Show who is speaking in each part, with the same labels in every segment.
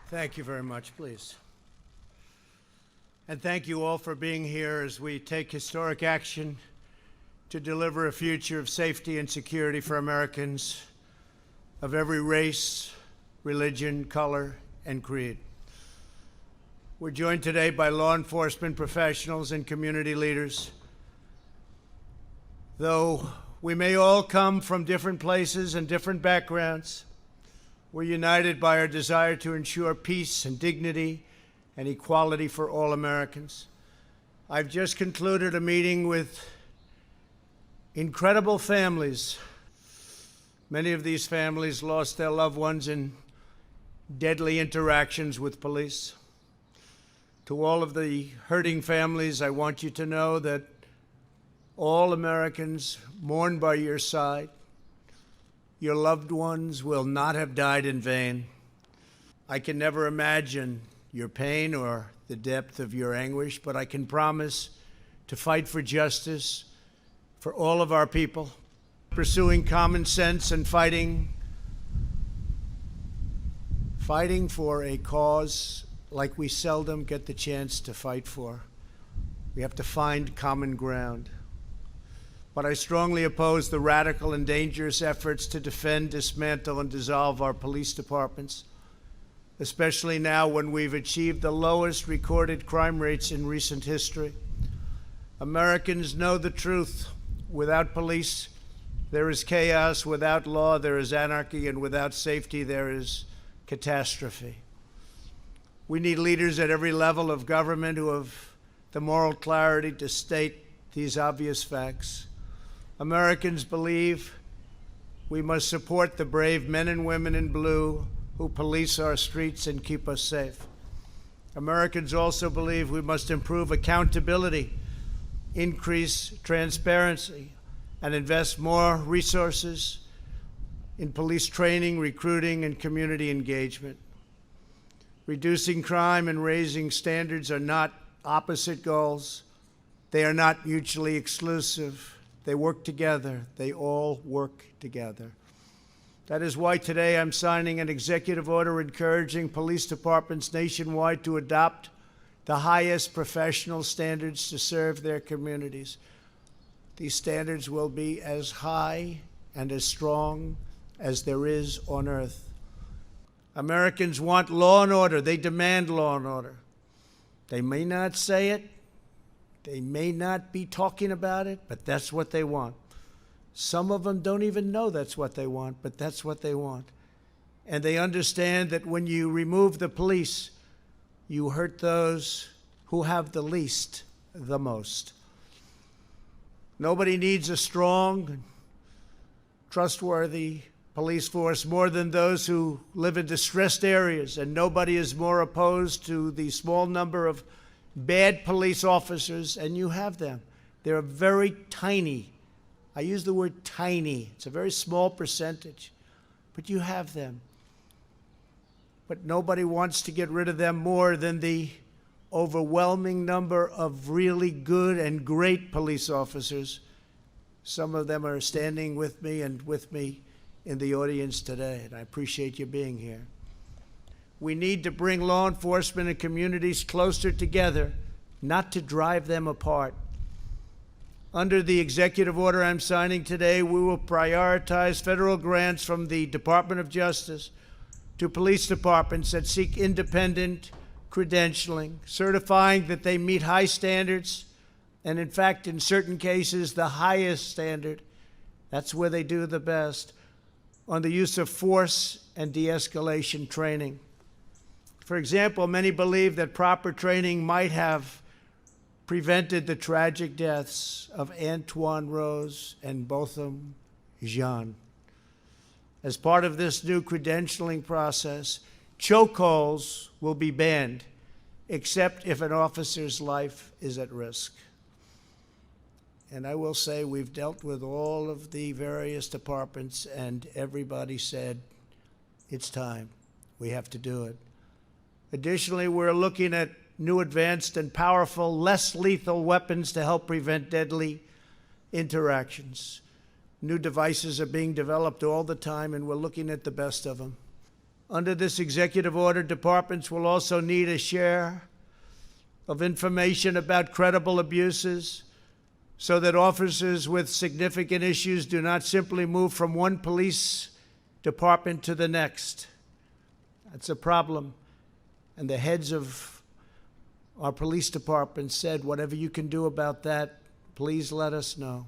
Speaker 1: Thank you very much, please. And thank you all for being here as we take historic action to deliver a future of safety and security for Americans of every race, religion, color, and creed. We're joined today by law enforcement professionals and community leaders. Though we may all come from different places and different backgrounds, we're united by our desire to ensure peace and dignity and equality for all Americans. I've just concluded a meeting with incredible families. Many of these families lost their loved ones in deadly interactions with police. To all of the hurting families, I want you to know that all Americans mourn by your side. Your loved ones will not have died in vain. I can never imagine your pain or the depth of your anguish, but I can promise to fight for justice for all of our people, pursuing common sense and fighting for a cause like we seldom get the chance to fight for. We have to find common ground. But I strongly oppose the radical and dangerous efforts to defend, dismantle, and dissolve our police departments, especially now when we've achieved the lowest recorded crime rates in recent history. Americans know the truth. Without police, there is chaos. Without law, there is anarchy. And without safety, there is catastrophe. We need leaders at every level of government who have the moral clarity to state these obvious facts. Americans believe we must support the brave men and women in blue who police our streets and keep us safe. Americans also believe we must improve accountability, increase transparency, and invest more resources in police training, recruiting, and community engagement. Reducing crime and raising standards are not opposite goals. They are not mutually exclusive. They work together. They all work together. That is why today I'm signing an executive order encouraging police departments nationwide to adopt the highest professional standards to serve their communities. These standards will be as high and as strong as there is on earth. Americans want law and order. They demand law and order. They may not say it. They may not be talking about it, but that's what they want. Some of them don't even know that's what they want, but that's what they want. And they understand that when you remove the police, you hurt those who have the least the most. Nobody needs a strong, trustworthy police force more than those who live in distressed areas, and nobody is more opposed to the small number of bad police officers, and you have them. They're very tiny. I use the word tiny. It's a very small percentage, but you have them. But nobody wants to get rid of them more than the overwhelming number of really good and great police officers. Some of them are standing with me and with me in the audience today, and I appreciate you being here. We need to bring law enforcement and communities closer together, not to drive them apart. Under the executive order I'm signing today, we will prioritize federal grants from the Department of Justice to police departments that seek independent credentialing, certifying that they meet high standards, and in fact, in certain cases, the highest standard. That's where they do the best, on the use of force and de-escalation training. For example, many believe that proper training might have prevented the tragic deaths of Antoine Rose and Botham Jean. As part of this new credentialing process, chokeholds will be banned, except if an officer's life is at risk. And I will say we've dealt with all of the various departments, and everybody said, it's time. We have to do it. Additionally, we're looking at new advanced and powerful, less lethal weapons to help prevent deadly interactions. New devices are being developed all the time, and we're looking at the best of them. Under this executive order, departments will also need a share of information about credible abuses so that officers with significant issues do not simply move from one police department to the next. That's a problem. And the heads of our police departments said, whatever you can do about that, please let us know.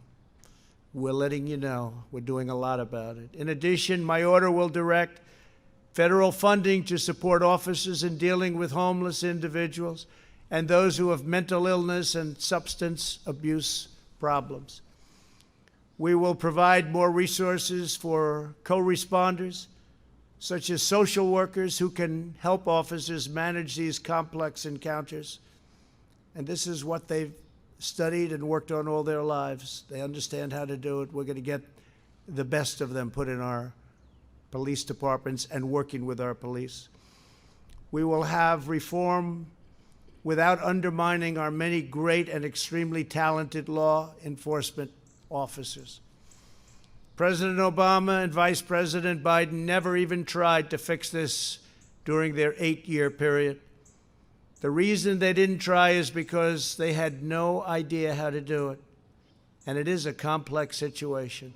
Speaker 1: We're letting you know. We're doing a lot about it. In addition, my order will direct federal funding to support officers in dealing with homeless individuals and those who have mental illness and substance abuse problems. We will provide more resources for co-responders, such as social workers who can help officers manage these complex encounters. And this is what they've studied and worked on all their lives. They understand how to do it. We're going to get the best of them put in our police departments and working with our police. We will have reform without undermining our many great and extremely talented law enforcement officers. President Obama and Vice President Biden never even tried to fix this during their 8-year period. The reason they didn't try is because they had no idea how to do it. And it is a complex situation.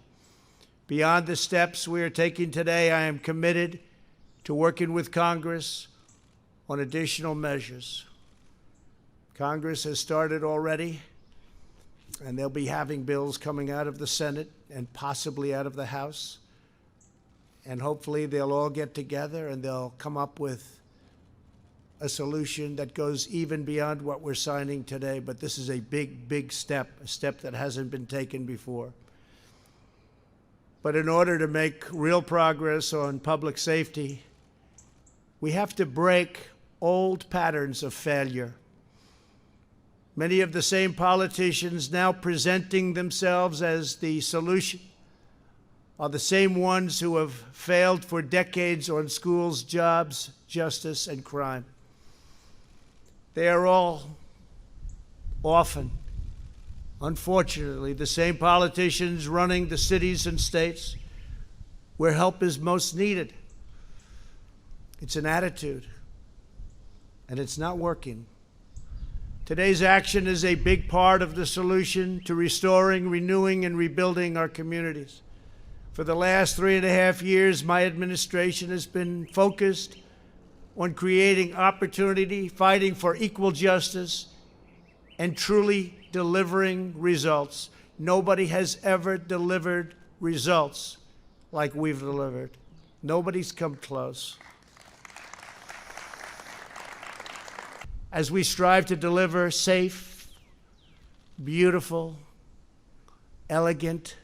Speaker 1: Beyond the steps we are taking today, I am committed to working with Congress on additional measures. Congress has started already, and they'll be having bills coming out of the Senate and possibly out of the House. And hopefully they'll all get together and they'll come up with a solution that goes even beyond what we're signing today. But this is a big, big step, a step that hasn't been taken before. But in order to make real progress on public safety, we have to break old patterns of failure. Many of the same politicians now presenting themselves as the solution are the same ones who have failed for decades on schools, jobs, justice, and crime. They are all often, unfortunately, the same politicians running the cities and states where help is most needed. It's an attitude, and it's not working. Today's action is a big part of the solution to restoring, renewing, and rebuilding our communities. For the last 3.5 years, my administration has been focused on creating opportunity, fighting for equal justice, and truly delivering results. Nobody has ever delivered results like we've delivered. Nobody's come close. As we strive to deliver safe, beautiful, elegant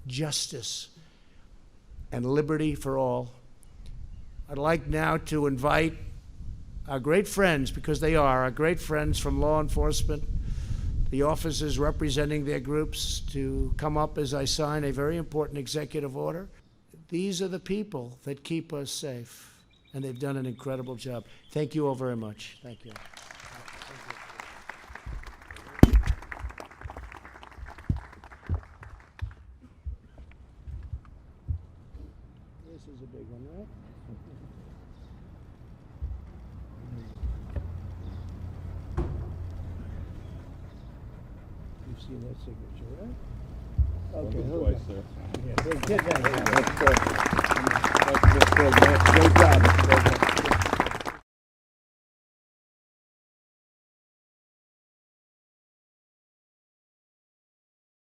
Speaker 1: justice and liberty for all, I'd like now to invite our great friends, because they are our great friends from law enforcement, the officers representing their groups, to come up as I sign a very important executive order. These are the people that keep us safe, and they've done an incredible job. Thank you all very much. Thank you. This is a big one, right? You've seen that signature, right? Okay,
Speaker 2: Twice, sir.
Speaker 1: yeah, very good.
Speaker 2: That's good. Great job.